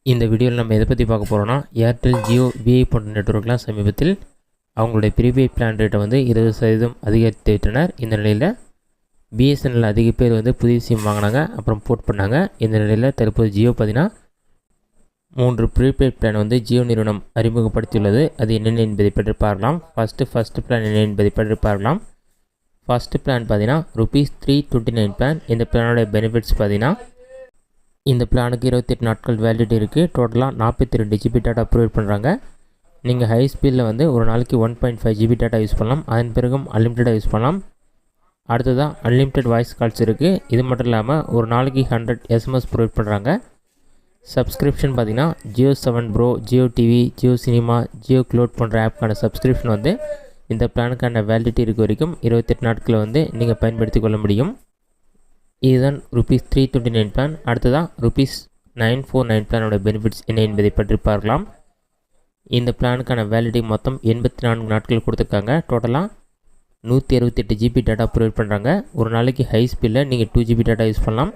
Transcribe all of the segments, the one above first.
இந்த வீடியோவில் நம்ம எதை பற்றி பார்க்க போகிறோம்னா, ஏர்டெல், ஜியோ, விஐ போன்ற நெட்வொர்க்லாம் சமீபத்தில் அவங்களுடைய ப்ரீபெய்ட் பிளான் ரேட்டை வந்து 20% அதிகரித்து விட்டனர். இந்த நிலையில் பிஎஸ்என்எல் அதிக பேர் வந்து புதிய சிம் வாங்கினாங்க, அப்புறம் போர்ட் பண்ணாங்க. இந்த நிலையில் தற்போது ஜியோ பார்த்தீங்கன்னா 3 ப்ரீபெய்ட் பிளான் வந்து ஜியோ நிறுவனம் அறிமுகப்படுத்தியுள்ளது. அது என்னென்ன என்பதை பற்றி பார்க்கலாம். ஃபஸ்ட்டு பிளான் என்ன என்பதை பற்றி பார்க்கலாம். ஃபஸ்ட்டு பிளான் பார்த்தீங்கன்னா ₹329 பிளான். இந்த பிளானோட பெனிஃபிட்ஸ் பார்த்தீங்கன்னா, இந்த பிளானுக்கு 28 நாட்கள் வேலிடிட்டி இருக்குது. டோட்டலாக 42 ஜிபி டேட்டா ப்ரொவைட் பண்ணுறாங்க. நீங்கள் ஹை ஸ்பீடில் வந்து ஒரு நாளைக்கு 1.5 ஜிபி டேட்டா யூஸ் பண்ணலாம். அதன் பிறகும் அன்லிமிட்டடாக யூஸ் பண்ணலாம். அடுத்ததாக அன்லிமிட்டட் வாய்ஸ் கால்ஸ் இருக்குது. இது மட்டும் இல்லாமல் ஒரு நாளைக்கு 100 SMS ப்ரொவைட் பண்ணுறாங்க. சப்ஸ்கிரிப்ஷன் பார்த்திங்கன்னா Jio 7 bro, Jio TV, Jio cinema, Jio cloud போன்ற ஆப்க்கான சப்ஸ்கிரிப்ஷன் வந்து இந்த பிளானுக்கான வேலிடிட்டி இருக்க வரைக்கும் 28 நாட்களில் வந்து நீங்கள் பயன்படுத்தி கொள்ள முடியும். இதுதான் ₹329 பிளான். அடுத்ததான் ₹949 பிளானோட பெனிஃபிட்ஸ் என்ன என்பதை பற்றி பார்க்கலாம். இந்த பிளானுக்கான வேலிடிட்டி மொத்தம் 84 நாட்கள் கொடுத்துருக்காங்க. டோட்டலாக 168 ஜிபி டேட்டா ப்ரொவைட் பண்ணுறாங்க. ஒரு நாளைக்கு ஹை ஸ்பீடில் நீங்கள் 2 ஜிபி டேட்டா யூஸ் பண்ணலாம்.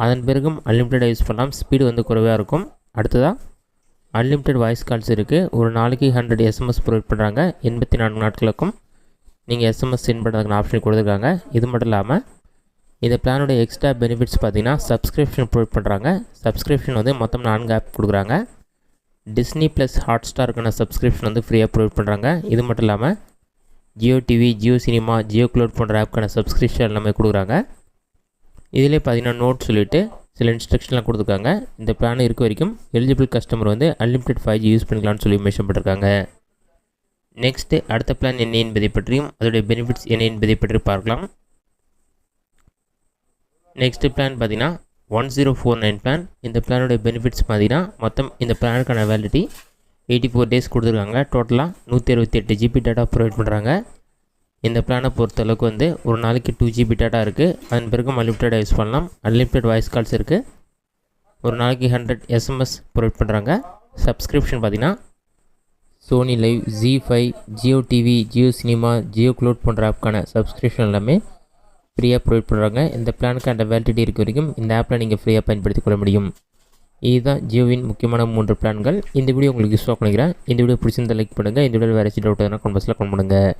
அதன் பிறகும் அன்லிமிட்டடாக யூஸ் பண்ணலாம். ஸ்பீடு வந்து குறைவாக இருக்கும். அடுத்ததாக அன்லிமிட்டட் வாய்ஸ் கால்ஸ் இருக்குது. ஒரு நாளைக்கு 100 SMS ப்ரொவைட் பண்ணுறாங்க. 84 நாட்களுக்கும் நீங்கள் SMS சென்ட் பண்ணுறதுக்கான ஆப்ஷன் கொடுத்துருக்காங்க. இது மட்டும் இல்லாமல் இந்த பிளானோட எக்ஸ்ட்ரா பெனிஃபிட்ஸ் பார்த்திங்கன்னா சப்ஸ்கிரிப்ஷன் ப்ரொவைட் பண்ணுறாங்க. சப்ஸ்கிரிப்ஷன் வந்து மொத்தம் 4 ஆப் கொடுக்குறாங்க. டிஸ்னி ப்ளஸ் ஹாட்ஸ்டாருக்கான சப்ஸ்கிரிப்ஷன் வந்து ஃப்ரீயாக ப்ரொவைட் பண்ணுறாங்க. இது மட்டும் இல்லாமல் Jio TV, Jio cinema, Jio cloud போன்ற ஆப்க்கான சப்ஸ்கிரிப்ஷன் எல்லாமே கொடுக்குறாங்க. இதிலே பார்த்தீங்கன்னா நோட் சொல்லிவிட்டு சில இன்ஸ்ட்ரக்ஷன்லாம் கொடுத்துருக்காங்க. இந்த பிளான் இருக்க வரைக்கும் எலிஜிபிள் கஸ்டமர் வந்து அன்லிமிட்டட் 5G யூஸ் பண்ணிக்கலாம்னு சொல்லி மென்ஷன் பண்ணியிருக்காங்க. நெக்ஸ்ட்டு அடுத்த பிளான் என்ன என்பதை பற்றியும் அதோடைய பெனிஃபிட்ஸ் என்ன என்பதை பற்றி பார்க்கலாம். நெக்ஸ்ட்டு பிளான் பார்த்தீங்கன்னா 1049 பிளான். இந்த பிளானோட பெனிஃபிட்ஸ் பார்த்தீங்கன்னா மொத்தம் இந்த பிளானுக்கான வேலிடிட்டி 84 டேஸ் கொடுத்துருக்காங்க. டோட்டலாக 168 ஜிபி டேட்டா ப்ரொவைட் பண்ணுறாங்க. இந்த பிளானை பொறுத்தளவுக்கு வந்து ஒரு நாளைக்கு 2 ஜிபி டேட்டா இருக்குது. அதன் பிறகு அன்லிமிட்டடாக யூஸ் பண்ணலாம். அன்லிமிட்டட் வாய்ஸ் கால்ஸ் இருக்குது. ஒரு நாளைக்கு 100 SMS ப்ரொவைட் பண்ணுறாங்க. சப்ஸ்கிரிப்ஷன் பார்த்திங்கன்னா Sony Liv, ZEE5, Jio TV, Jio cinema, Jio cloud போன்ற ஆப்க்கான சப்ஸ்கிரிப்ஷன் எல்லாமே ஃப்ரீயாக ப்ரொவைட் பண்ணுறாங்க. இந்த பிளானுக்கு அந்த வேலிடிட்டி இருக்க வரைக்கும் இந்த ஆப்பில் நீங்கள் ஃப்ரீயாக பயன்படுத்தி கொள்ள முடியும். இதுதான் ஜியோவின் முக்கியமான 3 பிளான்கள். இந்த வீடியோ உங்களுக்கு யூஸ் நினைக்கிறேன். இந்த வீடியோ பிடிச்சிருந்தால் லைக் பண்ணுங்கள். இந்த வீடியோ வேறு ஏதாச்சும் டவுட் எதனா கமெண்ட் பாக்ஸில் கமெண்ட் பண்ணுங்கள்.